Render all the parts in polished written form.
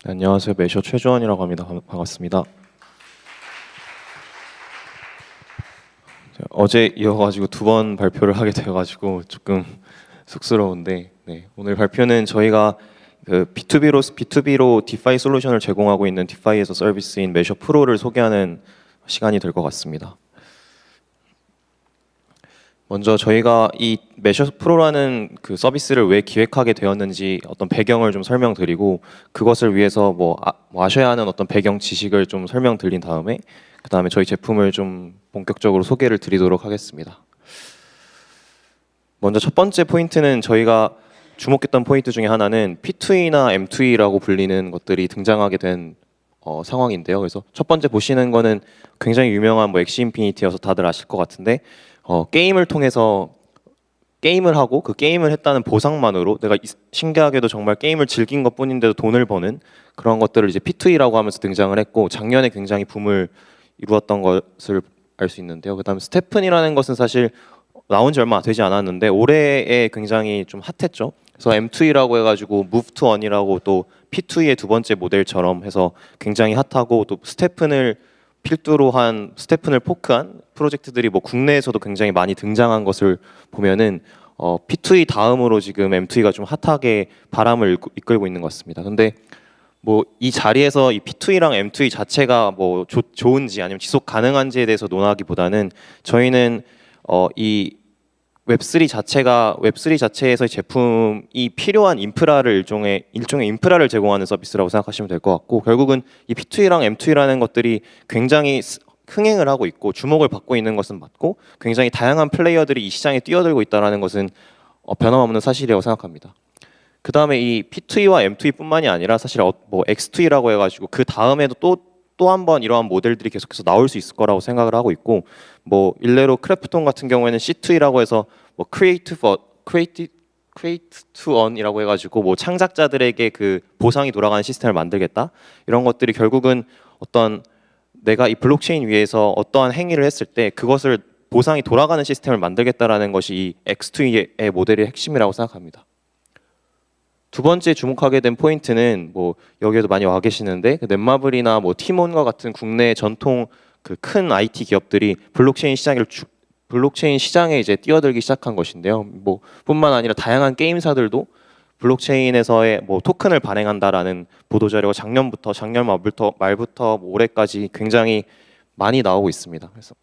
네, 안녕하세요. 매셔 최주원이라고 합니다. 반갑습니다. 어제 이어가지고 두 번 발표를 하게 되어가지고 조금 쑥스러운데, 네, 오늘 발표는 저희가 그 B2B로 디파이 솔루션을 제공하고 있는 디파이에서 서비스인 매셔 프로를 소개하는 시간이 될 것 같습니다. 먼저 저희가 이 매셔 프로라는 그 서비스를 왜 기획하게 되었는지 어떤 배경을 좀 설명드리고, 그것을 위해서 뭐 아셔야 하는 어떤 배경 지식을 좀 설명드린 다음에 그 다음에 저희 제품을 좀 본격적으로 소개를 드리도록 하겠습니다. 먼저 첫 번째 포인트는, 저희가 주목했던 포인트 중에 하나는 P2E나 M2E라고 불리는 것들이 등장하게 된 상황인데요. 그래서 첫 번째 보시는 거는 굉장히 유명한 뭐 엑시 인피니티여서 다들 아실 것 같은데, 게임을 통해서 게임을 하고 그 게임을 했다는 보상만으로 내가 신기하게도 정말 게임을 즐긴 것뿐인데도 돈을 버는 그런 것들을 이제 P2E라고 하면서 등장을 했고, 작년에 굉장히 붐을 이루었던 것을 알 수 있는데요. 그다음에 스테픈이라는 것은 사실 나온 지 얼마 되지 않았는데 올해에 굉장히 좀 핫했죠. 그래서 M2E라고 해가지고 Move to On이라고 또 P2E의 두 번째 모델처럼 해서 굉장히 핫하고, 또 스테픈을 필두로 한, 스테픈을 포크한 프로젝트들이 뭐 국내에서도 굉장히 많이 등장한 것을 보면은 P2E 다음으로 지금 M2E가 좀 핫하게 바람을 이끌고 있는 것 같습니다. 근데 뭐 이 자리에서 이 P2E랑 M2E 자체가 뭐 좋은지 아니면 지속 가능한지에 대해서 논하기보다는, 저희는 이 웹3 자체에서 제품이 필요한 인프라를 일종의 인프라를 제공하는 서비스라고 생각하시면 될 것 같고, 결국은 이 P2E랑 M2E라는 것들이 굉장히 흥행을 하고 있고 주목을 받고 있는 것은 맞고, 굉장히 다양한 플레이어들이 이 시장에 뛰어들고 있다는 것은 변함없는 사실이라고 생각합니다. 그 다음에 이 P2E와 M2E뿐만이 아니라 사실 뭐 X2E라고 해가지고 그 다음에도 또 한 번 이러한 모델들이 계속해서 나올 수 있을 거라고 생각을 하고 있고, 뭐 일례로 크래프톤 같은 경우에는 C2E라고 해서 뭐 Create to Earn이라고 해가지고 뭐 창작자들에게 그 보상이 돌아가는 시스템을 만들겠다, 이런 것들이 결국은 어떤 내가 이 블록체인 위에서 어떠한 행위를 했을 때 그것을 보상이 돌아가는 시스템을 만들겠다라는 것이 이 X2E의 모델의 핵심이라고 생각합니다. 두 번째 주목하게 된 포인트는, 뭐 여기에도 많이 와 계시는데, 그 넷마블이나 뭐 티몬과 같은 국내 전통 그 큰 IT 기업들이 블록체인 시장에 이제 뛰어들기 시작한 것인데요. 뭐 뿐만 아니라 다양한 게임사들도 블록체인에서의 뭐 토큰을 발행한다라는 보도 자료가 작년 말부터 뭐 올해까지 굉장히 많이 나오고 있습니다. 그래서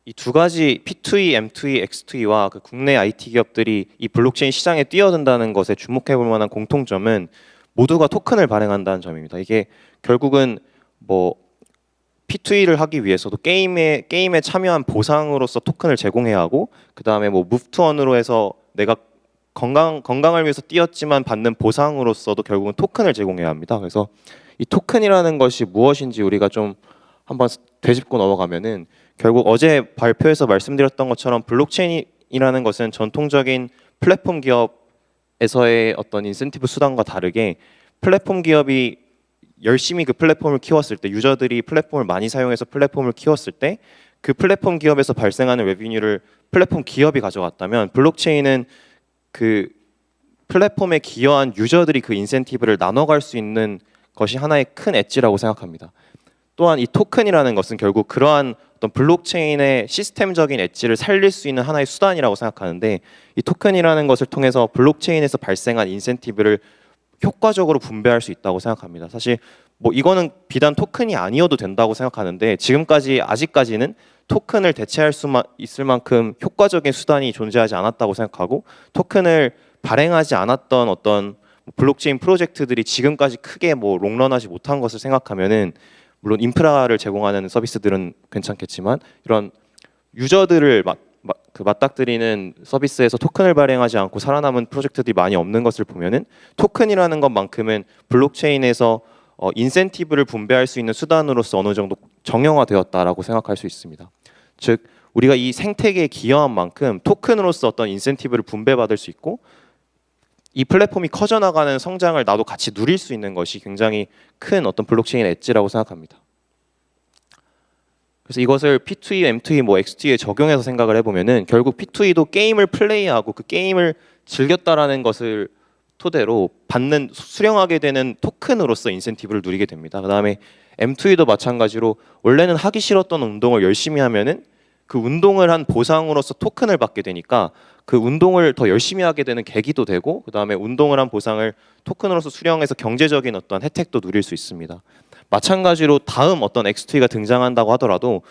이 두 가지 P2E, M2E, X2E와 그 국내 IT 기업들이 이 블록체인 시장에 뛰어든다는 것에 주목해 볼 만한 공통점은 모두가 토큰을 발행한다는 점입니다. 이게 결국은 뭐 P2E를 하기 위해서도 게임에 참여한 보상으로서 토큰을 제공해야 하고, 그 다음에 뭐 Move to On으로 해서 내가 건강을 위해서 뛰었지만 받는 보상으로서도 결국은 토큰을 제공해야 합니다. 그래서 이 토큰이라는 것이 무엇인지 우리가 좀 한번 되짚고 넘어가면은, 결국 어제 발표에서 말씀드렸던 것처럼 블록체인이라는 것은 전통적인 플랫폼 기업에서의 어떤 인센티브 수단과 다르게, 플랫폼 기업이 열심히 그 플랫폼을 키웠을 때, 유저들이 플랫폼을 많이 사용해서 플랫폼을 키웠을 때 그 플랫폼 기업에서 발생하는 레비뉴를 플랫폼 기업이 가져갔다면, 블록체인은 그 플랫폼에 기여한 유저들이 그 인센티브를 나눠갈 수 있는 것이 하나의 큰 엣지라고 생각합니다. 또한 이 토큰이라는 것은 결국 그러한 어떤 블록체인의 시스템적인 엣지를 살릴 수 있는 하나의 수단이라고 생각하는데, 이 토큰이라는 것을 통해서 블록체인에서 발생한 인센티브를 효과적으로 분배할 수 있다고 생각합니다. 사실 뭐 이거는 비단 토큰이 아니어도 된다고 생각하는데, 아직까지는 토큰을 대체할 수 있을 만큼 효과적인 수단이 존재하지 않았다고 생각하고, 토큰을 발행하지 않았던 어떤 블록체인 프로젝트들이 지금까지 크게 뭐 롱런하지 못한 것을 생각하면은, 물론 인프라를 제공하는 서비스들은 괜찮겠지만 이런 유저들을 맞닥뜨리는 서비스에서 토큰을 발행하지 않고 살아남은 프로젝트들이 많이 없는 것을 보면은, 토큰이라는 것만큼은 블록체인에서 인센티브를 분배할 수 있는 수단으로서 어느 정도 정형화되었다라고 생각할 수 있습니다. 즉 우리가 이 생태계에 기여한 만큼 토큰으로서 어떤 인센티브를 분배받을 수 있고, 이 플랫폼이 커져나가는 성장을 나도 같이 누릴 수 있는 것이 굉장히 큰 어떤 블록체인 엣지라고 생각합니다. 그래서 이것을 P2E, M2E, 뭐 X2E에 적용해서 생각을 해보면은, 결국 P2E도 게임을 플레이하고 그 게임을 즐겼다라는 것을 토대로 받는 수령하게 되는 토큰으로서 인센티브를 누리게 됩니다. 그다음에 M2E도 마찬가지로 원래는 하기 싫었던 운동을 열심히 하면은 그 운동을 한 보상으로서 토큰을 받게 되니까 그 운동을 더 열심히 하게 되는 계기도 되고 그다음에 운동을 한 보상을 토큰으로서 수령해서 경제적인 어떤 혜택도 누릴 수 있습니다. 마찬가지로 다음 어떤 X2E가 등장한다고 하더라도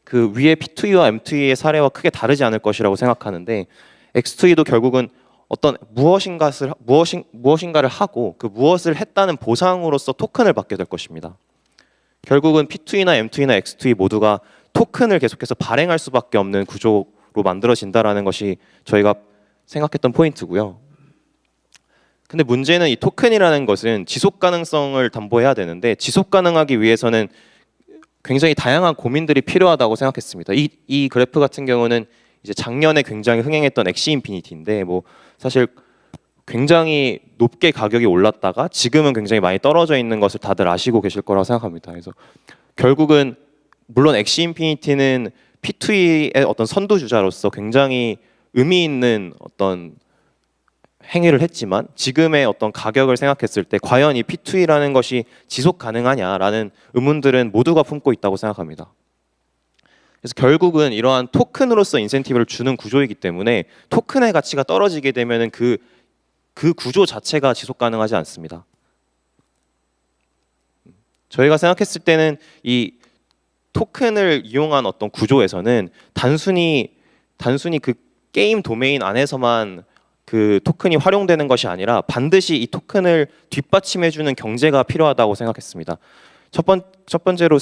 그 위에 P2E와 M2E의 사례와 크게 다르지 않을 것이라고 생각하는데 X2E도 결국은 어떤 무엇인가를 하고 그 무엇을 했다는 보상으로서 토큰을 받게 될 것입니다. 결국은 P2E나 M2E나 X2E 모두가 토큰을 계속해서 발행할 수밖에 없는 구조로 만들어진다라는 것이 저희가 생각했던 포인트고요. 근데 문제는 이 토큰이라는 것은 지속 가능성을 담보해야 되는데 지속 가능하기 위해서는 굉장히 다양한 고민들이 필요하다고 생각했습니다. 이 그래프 같은 경우는 이제 작년에 굉장히 흥행했던 엑시 인피니티인데 뭐 사실 굉장히 높게 가격이 올랐다가 지금은 굉장히 많이 떨어져 있는 것을 다들 아시고 계실 거라고 생각합니다. 그래서 결국은 물론 엑시 인피니티는 P2E의 어떤 선두주자로서 굉장히 의미 있는 어떤 행위를 했지만 지금의 어떤 가격을 생각했을 때 과연 이 P2E라는 것이 지속 가능하냐라는 의문들은 모두가 품고 있다고 생각합니다. 그래서 결국은 이러한 토큰으로서 인센티브를 주는 구조이기 때문에 토큰의 가치가 떨어지게 되면은 그 구조 자체가 지속 가능하지 않습니다. 저희가 생각했을 때는 이 토큰을 이용한 어떤 구조에서는 단순히 그 게임 도메인 안에서만 그 토큰이 활용되는 것이 아니라 반드시 이 토큰을 뒷받침해주는 경제가 필요하다고 생각했습니다. 첫 번째로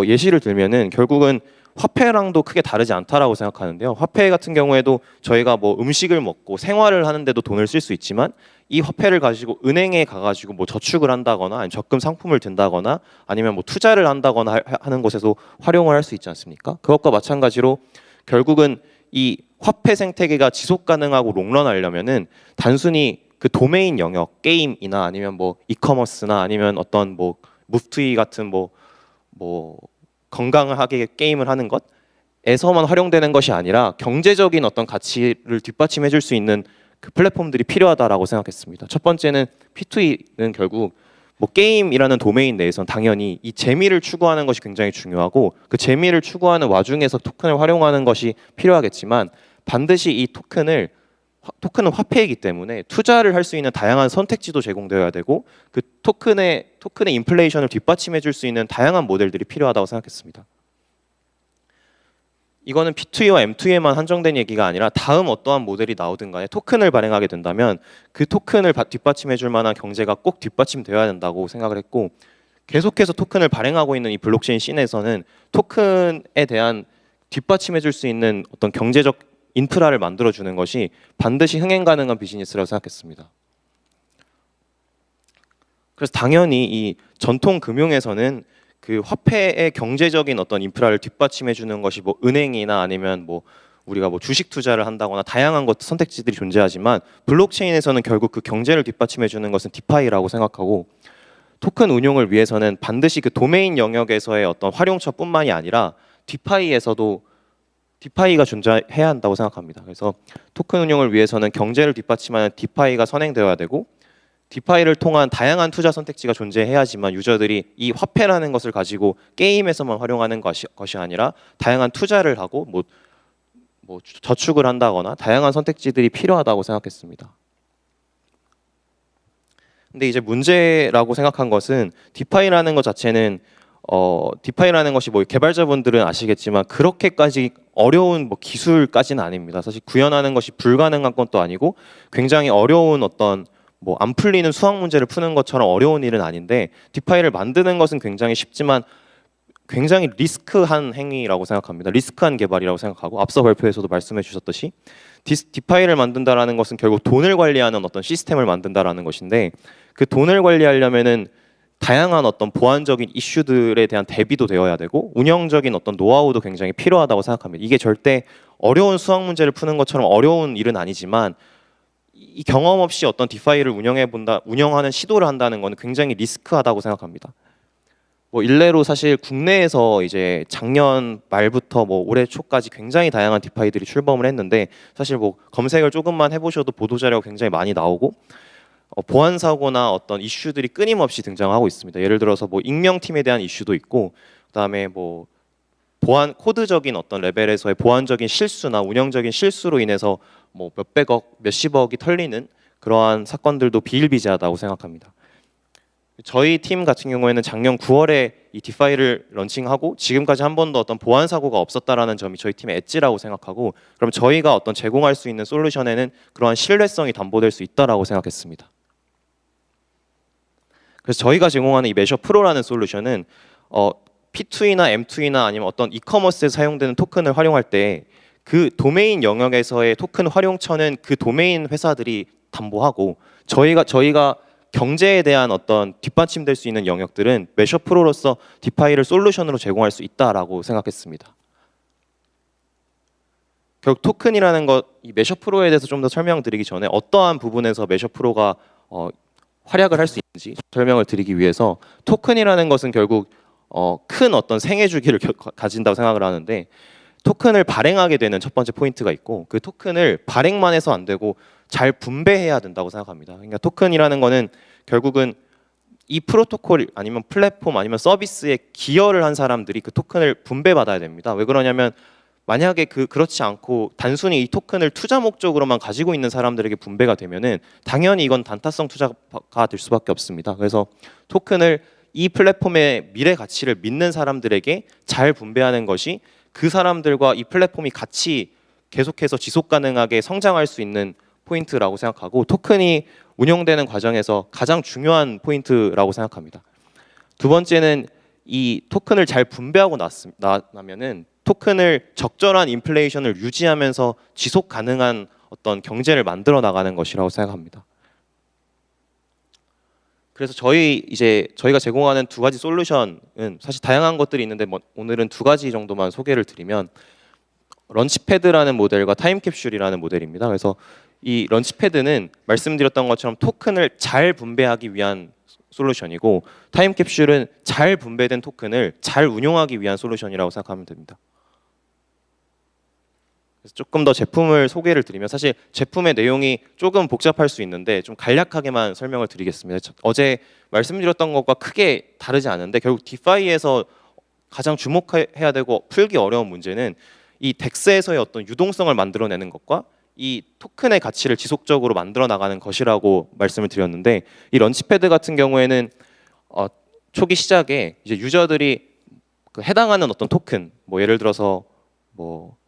예시를 들면은 결국은 화폐랑도 크게 다르지 않다라고 생각하는데요. 화폐 같은 경우에도 저희가 뭐 음식을 먹고 생활을 하는데도 돈을 쓸 수 있지만 이 화폐를 가지고 은행에 가가지고 뭐 저축을 한다거나 아니면 적금 상품을 든다거나 아니면 뭐 투자를 한다거나 하는 곳에서 활용을 할 수 있지 않습니까? 그것과 마찬가지로 결국은 이 화폐 생태계가 지속 가능하고 롱런하려면은 단순히 그 도메인 영역 게임이나 아니면 뭐 이커머스나 아니면 어떤 뭐 무프트이 같은 뭐 건강하게 게임을 하는 것에서만 활용되는 것이 아니라 경제적인 어떤 가치를 뒷받침해 줄 수 있는 그 플랫폼들이 필요하다라고 생각했습니다. 첫 번째는 P2E는 결국 뭐 게임이라는 도메인 내에서는 당연히 이 재미를 추구하는 것이 굉장히 중요하고 그 재미를 추구하는 와중에서 토큰을 활용하는 것이 필요하겠지만 반드시 이 토큰은 화폐이기 때문에 투자를 할 수 있는 다양한 선택지도 제공되어야 되고 그 토큰의 인플레이션을 뒷받침해 줄 수 있는 다양한 모델들이 필요하다고 생각했습니다. 이거는 P2E와 M2E에만 한정된 얘기가 아니라 다음 어떠한 모델이 나오든 간에 토큰을 발행하게 된다면 그 토큰을 뒷받침해 줄 만한 경제가 꼭 뒷받침되어야 된다고 생각을 했고 계속해서 토큰을 발행하고 있는 이 블록체인 씬에서는 토큰에 대한 뒷받침해 줄 수 있는 어떤 경제적 인프라를 만들어주는 것이 반드시 흥행 가능한 비즈니스라고 생각했습니다. 그래서 당연히 이 전통 금융에서는 그 화폐의 경제적인 어떤 인프라를 뒷받침해 주는 것이 뭐 은행이나 아니면 뭐 우리가 뭐 주식 투자를 한다거나 다양한 선택지들이 존재하지만 블록체인에서는 결국 그 경제를 뒷받침해 주는 것은 디파이라고 생각하고 토큰 운용을 위해서는 반드시 그 도메인 영역에서의 어떤 활용처뿐만이 아니라 디파이가 존재해야 한다고 생각합니다. 그래서 토큰 운용을 위해서는 경제를 뒷받침하는 디파이가 선행되어야 되고 디파이를 통한 다양한 투자 선택지가 존재해야지만 유저들이 이 화폐라는 것을 가지고 게임에서만 활용하는 것이 아니라 다양한 투자를 하고 뭐 저축을 한다거나 다양한 선택지들이 필요하다고 생각했습니다. 근데 이제 문제라고 생각한 것은 디파이라는 것 자체는 디파이라는 것이 뭐 개발자분들은 아시겠지만 그렇게까지 어려운 뭐 기술까지는 아닙니다. 사실 구현하는 것이 불가능한 것도 아니고 굉장히 어려운 어떤 뭐 안 풀리는 수학 문제를 푸는 것처럼 어려운 일은 아닌데 디파이를 만드는 것은 굉장히 쉽지만 굉장히 리스크한 행위라고 생각합니다. 리스크한 개발이라고 생각하고 앞서 발표에서도 말씀해 주셨듯이 디파이를 만든다라는 것은 결국 돈을 관리하는 어떤 시스템을 만든다라는 것인데 그 돈을 관리하려면은 다양한 어떤 보안적인 이슈들에 대한 대비도 되어야 되고 운영적인 어떤 노하우도 굉장히 필요하다고 생각합니다. 이게 절대 어려운 수학 문제를 푸는 것처럼 어려운 일은 아니지만 이 경험 없이 어떤 디파이를 운영하는 시도를 한다는 것은 굉장히 리스크하다고 생각합니다. 뭐 일례로 사실 국내에서 이제 작년 말부터 뭐 올해 초까지 굉장히 다양한 디파이들이 출범을 했는데 사실 뭐 검색을 조금만 해보셔도 보도 자료가 굉장히 많이 나오고 보안 사고나 어떤 이슈들이 끊임없이 등장하고 있습니다. 예를 들어서 뭐 익명팀에 대한 이슈도 있고 그다음에 뭐 보안 코드적인 어떤 레벨에서의 보안적인 실수나 운영적인 실수로 인해서 뭐 몇백억, 몇십억이 털리는 그러한 사건들도 비일비재하다고 생각합니다. 저희 팀 같은 경우에는 작년 9월에 이 디파이를 런칭하고 지금까지 한 번도 어떤 보안 사고가 없었다라는 점이 저희 팀의 엣지라고 생각하고 그럼 저희가 어떤 제공할 수 있는 솔루션에는 그러한 신뢰성이 담보될 수 있다라고 생각했습니다. 그래서 저희가 제공하는 이 메셔 프로라는 솔루션은 P2E나 M2E나 아니면 어떤 이커머스에 사용되는 토큰을 활용할 때 그 도메인 영역에서의 토큰 활용처는 그 도메인 회사들이 담보하고 저희가 경제에 대한 어떤 뒷받침될 수 있는 영역들은 메셔 프로로서 디파이를 솔루션으로 제공할 수 있다라고 생각했습니다. 결국 토큰이라는 것, 이 메셔 프로에 대해서 좀 더 설명드리기 전에 어떠한 부분에서 메셔 프로가 활약을 할 수 있는지 설명을 드리기 위해서 토큰이라는 것은 결국 큰 어떤 생애 주기를 가진다고 생각을 하는데 토큰을 발행하게 되는 첫 번째 포인트가 있고 그 토큰을 발행만 해서 안 되고 잘 분배해야 된다고 생각합니다. 그러니까 토큰이라는 거는 결국은 이 프로토콜 아니면 플랫폼 아니면 서비스에 기여를 한 사람들이 그 토큰을 분배받아야 됩니다. 왜 그러냐면 만약에 그렇지 않고 단순히 이 토큰을 투자 목적으로만 가지고 있는 사람들에게 분배가 되면은 당연히 이건 단타성 투자가 될 수밖에 없습니다. 그래서 토큰을 이 플랫폼의 미래 가치를 믿는 사람들에게 잘 분배하는 것이 그 사람들과 이 플랫폼이 같이 계속해서 지속 가능하게 성장할 수 있는 포인트라고 생각하고 토큰이 운영되는 과정에서 가장 중요한 포인트라고 생각합니다. 두 번째는 이 토큰을 잘 분배하고 나면은 토큰을 적절한 인플레이션을 유지하면서 지속 가능한 어떤 경제를 만들어 나가는 것이라고 생각합니다. 그래서 저희가 제공하는 두 가지 솔루션은 사실 다양한 것들이 있는데 오늘은 두 가지 정도만 소개를 드리면 런치패드라는 모델과 타임캡슐이라는 모델입니다. 그래서 이 런치패드는 말씀드렸던 것처럼 토큰을 잘 분배하기 위한 솔루션이고 타임캡슐은 잘 분배된 토큰을 잘 운용하기 위한 솔루션이라고 생각하면 됩니다. 그래서 조금 더 제품을 소개를 드리면 사실 제품의 내용이 조금 복잡할 수 있는데 좀 간략하게만 설명을 드리겠습니다. 어제 말씀드렸던 것과 크게 다르지 않은데 결국 디파이에서 가장 주목해야 되고 풀기 어려운 문제는 이 덱스에서의 어떤 유동성을 만들어내는 것과 이 토큰의 가치를 지속적으로 만들어 나가는 것이라고 말씀을 드렸는데 이 런치패드 같은 경우에는 초기 시작에 이제 유저들이 해당하는 어떤 토큰 뭐 예를 들어서 뭐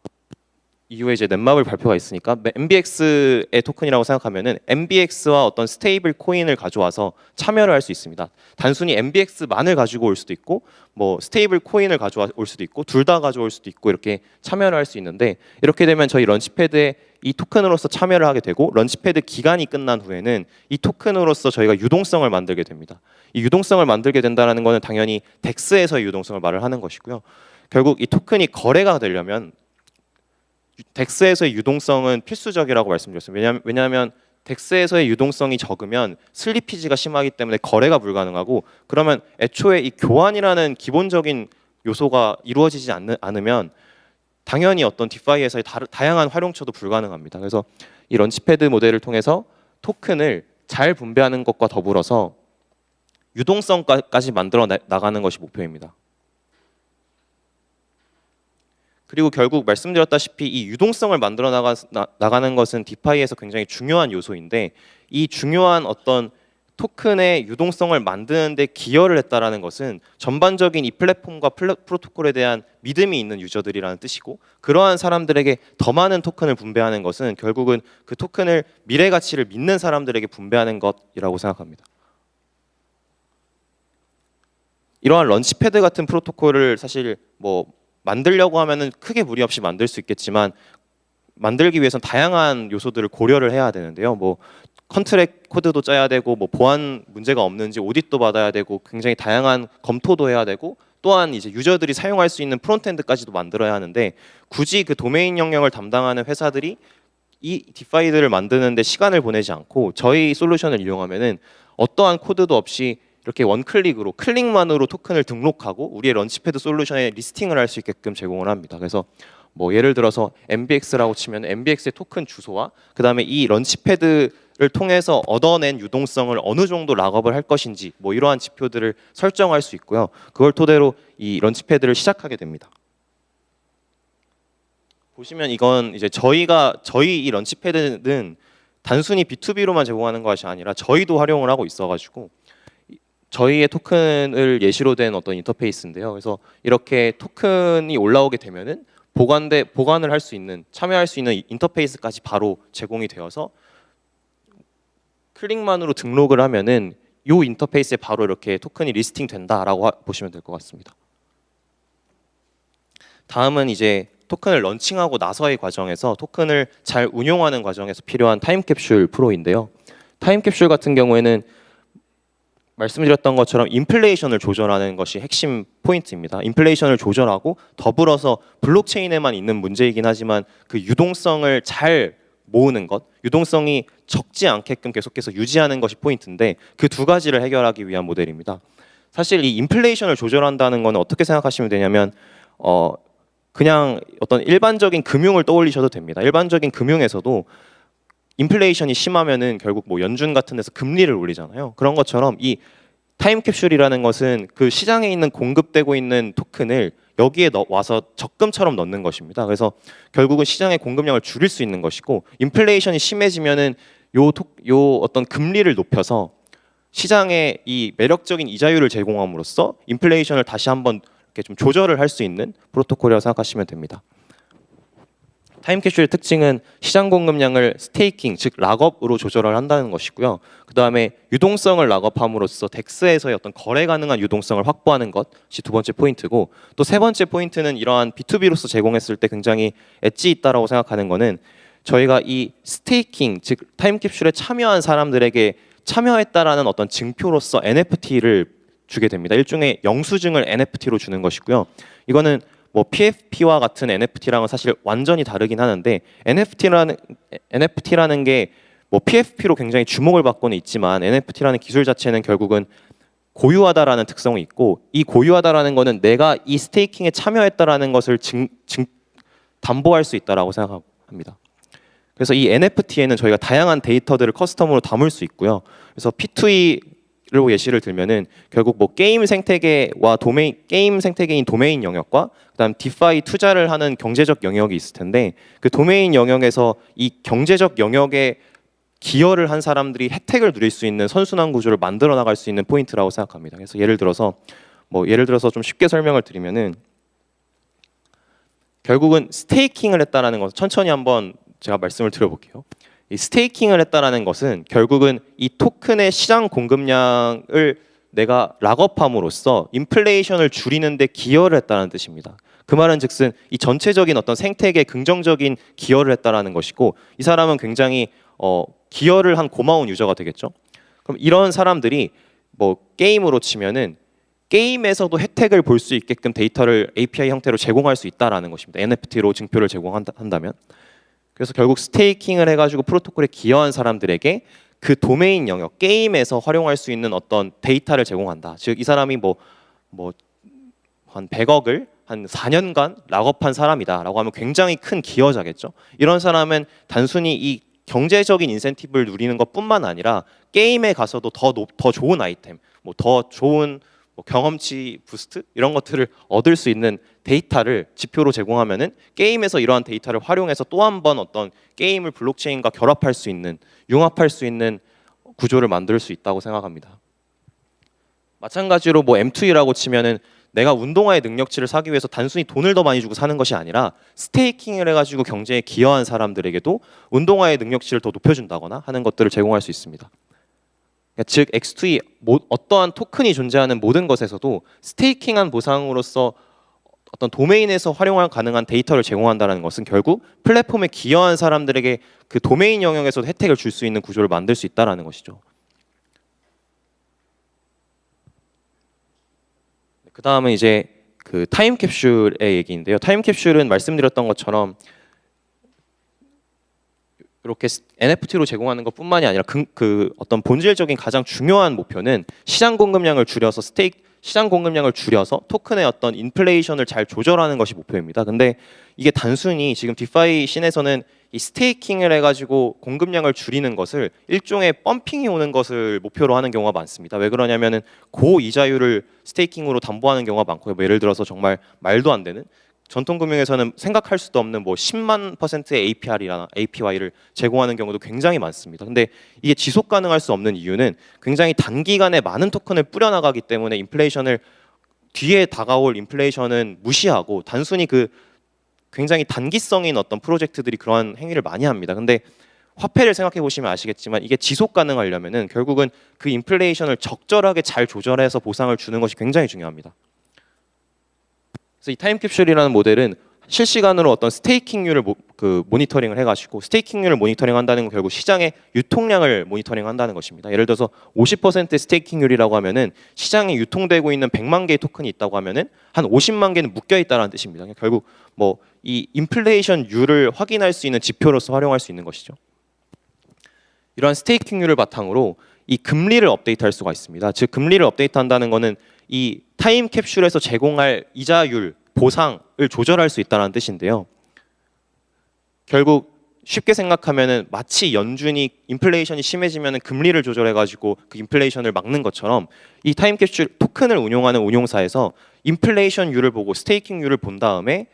이후에 이제 넷마블 발표가 있으니까 MBX의 토큰이라고 생각하면은 MBX와 어떤 스테이블 코인을 가져와서 참여를 할 수 있습니다. 단순히 MBX만을 가지고 올 수도 있고 뭐 스테이블 코인을 가져올 수도 있고 둘 다 가져올 수도 있고 이렇게 참여를 할 수 있는데 이렇게 되면 저희 런치패드에 이 토큰으로서 참여를 하게 되고 런치패드 기간이 끝난 후에는 이 토큰으로서 저희가 유동성을 만들게 됩니다. 이 유동성을 만들게 된다는 것은 당연히 덱스에서의 유동성을 말을 하는 것이고요. 결국 이 토큰이 거래가 되려면 덱스에서의 유동성은 필수적이라고 말씀드렸습니다. 왜냐하면 덱스에서의 유동성이 적으면 슬리피지가 심하기 때문에 거래가 불가능하고 그러면 애초에 이 교환이라는 기본적인 요소가 이루어지지 않으면 당연히 어떤 디파이에서의 다양한 활용처도 불가능합니다. 그래서 이 런치패드 모델을 통해서 토큰을 잘 분배하는 것과 더불어서 유동성까지 만들어 나가는 것이 목표입니다. 그리고 결국 말씀드렸다시피 이 유동성을 만들어 나가는 것은 디파이에서 굉장히 중요한 요소인데 이 중요한 어떤 토큰의 유동성을 만드는 데 기여를 했다라는 것은 전반적인 이 플랫폼과 프로토콜에 대한 믿음이 있는 유저들이라는 뜻이고 그러한 사람들에게 더 많은 토큰을 분배하는 것은 결국은 그 토큰을 미래 가치를 믿는 사람들에게 분배하는 것이라고 생각합니다. 이러한 런치패드 같은 프로토콜을 사실 뭐 만들려고 하면은 크게 무리 없이 만들 수 있겠지만 만들기 위해서는 다양한 요소들을 고려를 해야 되는데요. 뭐 컨트랙 코드도 짜야 되고 뭐 보안 문제가 없는지 오디트도 받아야 되고 굉장히 다양한 검토도 해야 되고 또한 이제 유저들이 사용할 수 있는 프론트엔드까지도 만들어야 하는데 굳이 그 도메인 영역을 담당하는 회사들이 이 디파이들을 만드는데 시간을 보내지 않고 저희 솔루션을 이용하면은 어떠한 코드도 없이 이렇게 원클릭으로 클릭만으로 토큰을 등록하고 우리의 런치패드 솔루션에 리스팅을 할 수 있게끔 제공을 합니다. 그래서 뭐 예를 들어서 MBX라고 치면 MBX의 토큰 주소와 그다음에 이 런치패드를 통해서 얻어낸 유동성을 어느 정도 락업을 할 것인지 뭐 이러한 지표들을 설정할 수 있고요. 그걸 토대로 이 런치패드를 시작하게 됩니다. 보시면 이건 이제 저희 이 런치패드는 단순히 B2B로만 제공하는 것이 아니라 저희도 활용을 하고 있어가지고 저희의 토큰을 예시로 된 어떤 인터페이스인데요. 그래서 이렇게 토큰이 올라오게 되면은 보관을 할 수 있는, 참여할 수 있는 인터페이스까지 바로 제공이 되어서 클릭만으로 등록을 하면은 이 인터페이스에 바로 이렇게 토큰이 리스팅 된다라고 보시면 될 것 같습니다. 다음은 이제 토큰을 런칭하고 나서의 과정에서 토큰을 잘 운용하는 과정에서 필요한 타임캡슐 프로인데요. 타임캡슐 같은 경우에는 말씀드렸던 것처럼 인플레이션을 조절하는 것이 핵심 포인트입니다. 인플레이션을 조절하고 더불어서 블록체인에만 있는 문제이긴 하지만 그 유동성을 잘 모으는 것, 유동성이 적지 않게끔 계속해서 유지하는 것이 포인트인데 그 두 가지를 해결하기 위한 모델입니다. 사실 이 인플레이션을 조절한다는 건 어떻게 생각하시면 되냐면 그냥 어떤 일반적인 금융을 떠올리셔도 됩니다. 일반적인 금융에서도 인플레이션이 심하면은 결국 뭐 연준 같은 데서 금리를 올리잖아요. 그런 것처럼 이 타임캡슐이라는 것은 그 시장에 있는 공급되고 있는 토큰을 여기에 와서 적금처럼 넣는 것입니다. 그래서 결국은 시장의 공급량을 줄일 수 있는 것이고 인플레이션이 심해지면은 요 어떤 금리를 높여서 시장에 이 매력적인 이자율을 제공함으로써 인플레이션을 다시 한번 이렇게 좀 조절을 할 수 있는 프로토콜이라고 생각하시면 됩니다. 타임캡슐의 특징은 시장 공급량을 스테이킹, 즉 락업으로 조절을 한다는 것이고요. 그 다음에 유동성을 락업함으로써 덱스에서의 어떤 거래 가능한 유동성을 확보하는 것이 두 번째 포인트고 또 세 번째 포인트는 이러한 B2B로서 제공했을 때 굉장히 엣지 있다라고 생각하는 거는 저희가 이 스테이킹, 즉 타임캡슐에 참여한 사람들에게 참여했다라는 어떤 증표로서 NFT를 주게 됩니다. 일종의 영수증을 NFT로 주는 것이고요. 이거는 뭐 PFP와 같은 NFT랑은 사실 완전히 다르긴 하는데 NFT라는 게 뭐 PFP로 굉장히 주목을 받고는 있지만 NFT라는 기술 자체는 결국은 고유하다라는 특성이 있고 이 고유하다라는 거는 내가 이 스테이킹에 참여했다라는 것을 담보할 수 있다라고 생각합니다. 그래서 이 NFT에는 저희가 다양한 데이터들을 커스텀으로 담을 수 있고요. 그래서 P2E로 예시를 들면은 결국 뭐 게임 생태계와 게임 생태계인 도메인 영역과 그다음 디파이 투자를 하는 경제적 영역이 있을 텐데 그 도메인 영역에서 이 경제적 영역에 기여를 한 사람들이 혜택을 누릴 수 있는 선순환 구조를 만들어 나갈 수 있는 포인트라고 생각합니다. 그래서 예를 들어서 좀 쉽게 설명을 드리면은 결국은 스테이킹을 했다라는 것 천천히 한번 제가 말씀을 드려볼게요. 이 스테이킹을 했다라는 것은 결국은 이 토큰의 시장 공급량을 내가 락업함으로써 인플레이션을 줄이는데 기여를 했다는 뜻입니다. 그 말은 즉슨 이 전체적인 어떤 생태계에 긍정적인 기여를 했다라는 것이고 이 사람은 굉장히 기여를 한 고마운 유저가 되겠죠. 그럼 이런 사람들이 뭐 게임으로 치면은 게임에서도 혜택을 볼 수 있게끔 데이터를 API 형태로 제공할 수 있다라는 것입니다. NFT로 증표를 제공한다면. 그래서 결국 스테이킹을 해가지고 프로토콜에 기여한 사람들에게 그 도메인 영역 게임에서 활용할 수 있는 어떤 데이터를 제공한다. 즉 이 사람이 한 100억을 한 4년간 락업한 사람이다라고 하면 굉장히 큰 기여자겠죠. 이런 사람은 단순히 이 경제적인 인센티브를 누리는 것뿐만 아니라 게임에 가서도 더 좋은 아이템, 더 좋은 경험치 부스트 이런 것들을 얻을 수 있는 데이터를 지표로 제공하면은 게임에서 이러한 데이터를 활용해서 또 한 번 어떤 게임을 블록체인과 결합할 수 있는 융합할 수 있는 구조를 만들 수 있다고 생각합니다. 마찬가지로 M2E라고 치면은 내가 운동화의 능력치를 사기 위해서 단순히 돈을 더 많이 주고 사는 것이 아니라 스테이킹을 해가지고 경제에 기여한 사람들에게도 운동화의 능력치를 더 높여준다거나 하는 것들을 제공할 수 있습니다. 즉 X2E 어떠한 토큰이 존재하는 모든 것에서도 스테이킹한 보상으로서 어떤 도메인에서 활용 가능한 데이터를 제공한다는 것은 결국 플랫폼에 기여한 사람들에게 그 도메인 영역에서도 혜택을 줄 수 있는 구조를 만들 수 있다는 것이죠. 그 다음은 이제 그 타임캡슐의 얘기인데요. 타임캡슐은 말씀드렸던 것처럼 이렇게 NFT로 제공하는 것뿐만이 아니라 그 어떤 본질적인 가장 중요한 목표는 시장 공급량을 줄여서 시장 공급량을 줄여서 토큰의 어떤 인플레이션을 잘 조절하는 것이 목표입니다. 근데 이게 단순히 지금 디파이 씬에서는 이 스테이킹을 해가지고 공급량을 줄이는 것을 일종의 펌핑이 오는 것을 목표로 하는 경우가 많습니다. 왜 그러냐면은 고이자율을 스테이킹으로 담보하는 경우가 많고요. 뭐 예를 들어서 정말 말도 안 되는 전통 금융에서는 생각할 수도 없는 뭐 10만 %의 APR이나 APY를 제공하는 경우도 굉장히 많습니다. 근데 이게 지속 가능할 수 없는 이유는 굉장히 단기간에 많은 토큰을 뿌려나가기 때문에 인플레이션을 뒤에 다가올 인플레이션은 무시하고 단순히 그 굉장히 단기성인 어떤 프로젝트들이 그러한 행위를 많이 합니다. 근데 화폐를 생각해 보시면 아시겠지만 이게 지속 가능하려면은 결국은 그 인플레이션을 적절하게 잘 조절해서 보상을 주는 것이 굉장히 중요합니다. 그래서 이 타임캡슐이라는 모델은 실시간으로 어떤 스테이킹률을 모니터링을 해가지고 스테이킹률을 모니터링한다는 건 결국 시장의 유통량을 모니터링한다는 것입니다. 예를 들어서 50% 스테이킹률이라고 하면은 시장에 유통되고 있는 100만 개의 토큰이 있다고 하면은 한 50만 개는 묶여 있다는 뜻입니다. 결국 뭐 이 인플레이션율을 확인할 수 있는 지표로서 활용할 수 있는 것이죠. 이러한 스테이킹률을 바탕으로 이 금리를 업데이트할 수가 있습니다. 즉 금리를 업데이트한다는 것은 이 타임캡슐에서 제공할 이자율, 보상을 조절할 수 있다는 뜻인데요. 결국 쉽게 생각하면은 마치 연준이 인플레이션이 심해지면 금리를 조절해가지고 그 인플레이션을 막는 것처럼 이 타임캡슐 토큰을 운용하는 운용사에서 인플레이션율을 보고 스테이킹률을 본 다음에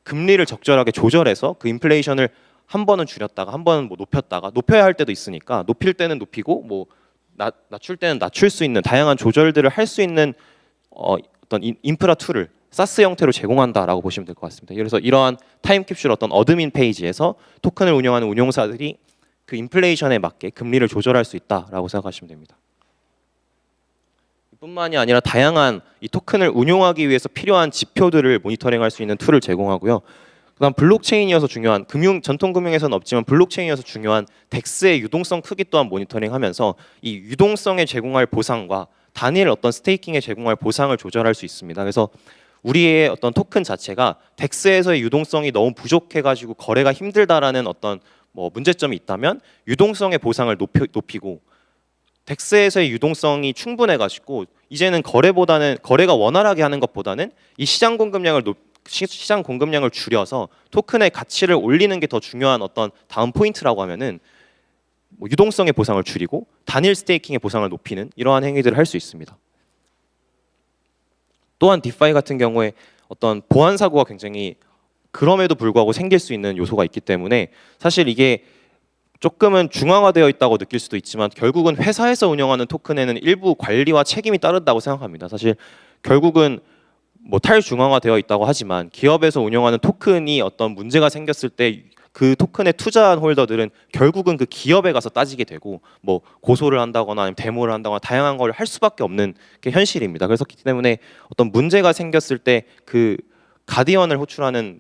금리를 적절하게 조절해서 그 인플레이션을 한 번은 줄였다가 한 번은 뭐 높였다가 높여야 할 때도 있으니까 높일 때는 높이고 뭐 낮출 때는 낮출 수 있는 다양한 조절들을 할 수 있는 어떤 인프라 툴을 사스 형태로 제공한다라고 보시면 될 것 같습니다. 그래서 이러한 타임캡슐 어떤 어드민 페이지에서 토큰을 운영하는 운용사들이 그 인플레이션에 맞게 금리를 조절할 수 있다라고 생각하시면 됩니다. 뿐만이 아니라 다양한 이 토큰을 운용하기 위해서 필요한 지표들을 모니터링할 수 있는 툴을 제공하고요. 그다음 블록체인이어서 중요한 전통 금융에서는 없지만 블록체인이어서 중요한 덱스의 유동성 크기 또한 모니터링하면서 이 유동성에 제공할 보상과 단일 어떤 스테이킹에 제공할 보상을 조절할 수 있습니다. 그래서 우리의 어떤 토큰 자체가 덱스에서의 유동성이 너무 부족해가지고 거래가 힘들다라는 어떤 뭐 문제점이 있다면 유동성의 보상을 높이고 덱스에서의 유동성이 충분해가지고 이제는 거래가 원활하게 하는 것보다는 이 시장 공급량을 줄여서 토큰의 가치를 올리는 게 더 중요한 어떤 다음 포인트라고 하면은 뭐 유동성의 보상을 줄이고 단일 스테이킹의 보상을 높이는 이러한 행위들을 할 수 있습니다. 또한 디파이 같은 경우에 어떤 보안 사고가 굉장히 그럼에도 불구하고 생길 수 있는 요소가 있기 때문에 사실 이게 조금은 중앙화되어 있다고 느낄 수도 있지만 결국은 회사에서 운영하는 토큰에는 일부 관리와 책임이 따른다고 생각합니다. 사실 결국은 뭐 탈중앙화되어 있다고 하지만 기업에서 운영하는 토큰이 어떤 문제가 생겼을 때 그 토큰에 투자한 홀더들은 결국은 그 기업에 가서 따지게 되고 뭐 고소를 한다거나 아니면 데모를 한다거나 다양한 걸 할 수밖에 없는 게 현실입니다. 그래서 그렇기 때문에 어떤 문제가 생겼을 때 그 가디언을 호출하는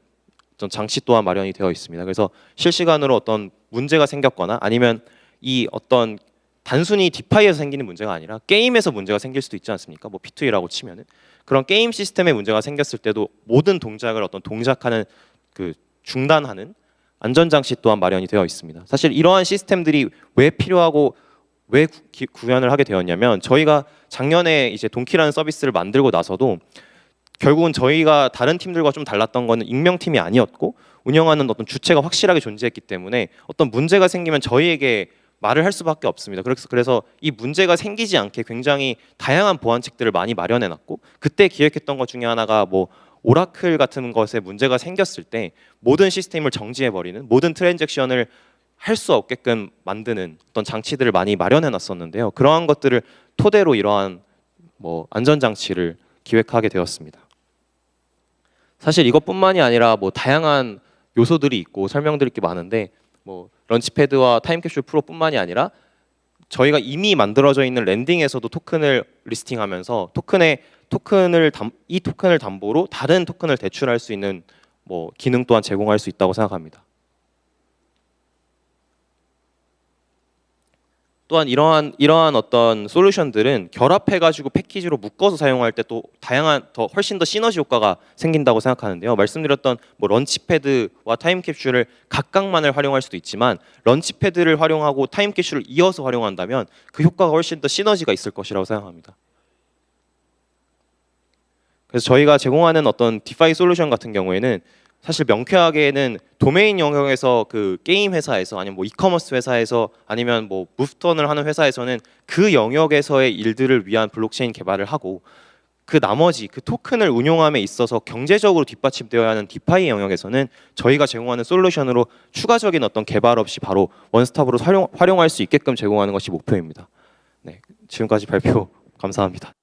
어떤 장치 또한 마련이 되어 있습니다. 그래서 실시간으로 어떤 문제가 생겼거나 아니면 이 어떤 단순히 디파이에서 생기는 문제가 아니라 게임에서 문제가 생길 수도 있지 않습니까? 뭐 P2E라고 치면은 그런 게임 시스템에 문제가 생겼을 때도 모든 동작을 어떤 동작하는 그 중단하는 안전장치 또한 마련이 되어 있습니다. 사실 이러한 시스템들이 왜 필요하고 왜 구현을 하게 되었냐면 저희가 작년에 이제 동키라는 서비스를 만들고 나서도 결국은 저희가 다른 팀들과 좀 달랐던 거는 익명팀이 아니었고 운영하는 어떤 주체가 확실하게 존재했기 때문에 어떤 문제가 생기면 저희에게 말을 할 수밖에 없습니다. 그래서 이 문제가 생기지 않게 굉장히 다양한 보안책들을 많이 마련해놨고 그때 기획했던 것 중에 하나가 뭐 오라클 같은 것에 문제가 생겼을 때 모든 시스템을 정지해버리는 모든 트랜잭션을 할 수 없게끔 만드는 어떤 장치들을 많이 마련해놨었는데요. 그러한 것들을 토대로 이러한 뭐 안전장치를 기획하게 되었습니다. 사실 이것뿐만이 아니라 뭐 다양한 요소들이 있고 설명드릴 게 많은데 뭐 런치패드와 타임캡슐 프로뿐만이 아니라 저희가 이미 만들어져 있는 랜딩에서도 토큰을 리스팅하면서 이 토큰을 담보로 다른 토큰을 대출할 수 있는 뭐 기능 또한 제공할 수 있다고 생각합니다. 또한 이러한 어떤 솔루션들은 결합해가지고 패키지로 묶어서 사용할 때 또 다양한 훨씬 더 시너지 효과가 생긴다고 생각하는데요. 말씀드렸던 뭐 런치패드와 타임캡슐을 각각만을 활용할 수도 있지만 런치패드를 활용하고 타임캡슐을 이어서 활용한다면 그 효과가 훨씬 더 시너지가 있을 것이라고 생각합니다. 그래서 저희가 제공하는 어떤 디파이 솔루션 같은 경우에는 사실 명쾌하게는 도메인 영역에서 그 게임 회사에서 아니면 뭐 이커머스 회사에서 아니면 뭐 무프턴을 하는 회사에서는 그 영역에서의 일들을 위한 블록체인 개발을 하고 그 나머지 그 토큰을 운용함에 있어서 경제적으로 뒷받침되어야 하는 디파이 영역에서는 저희가 제공하는 솔루션으로 추가적인 어떤 개발 없이 바로 원스톱으로 활용할 수 있게끔 제공하는 것이 목표입니다. 네, 지금까지 발표 감사합니다.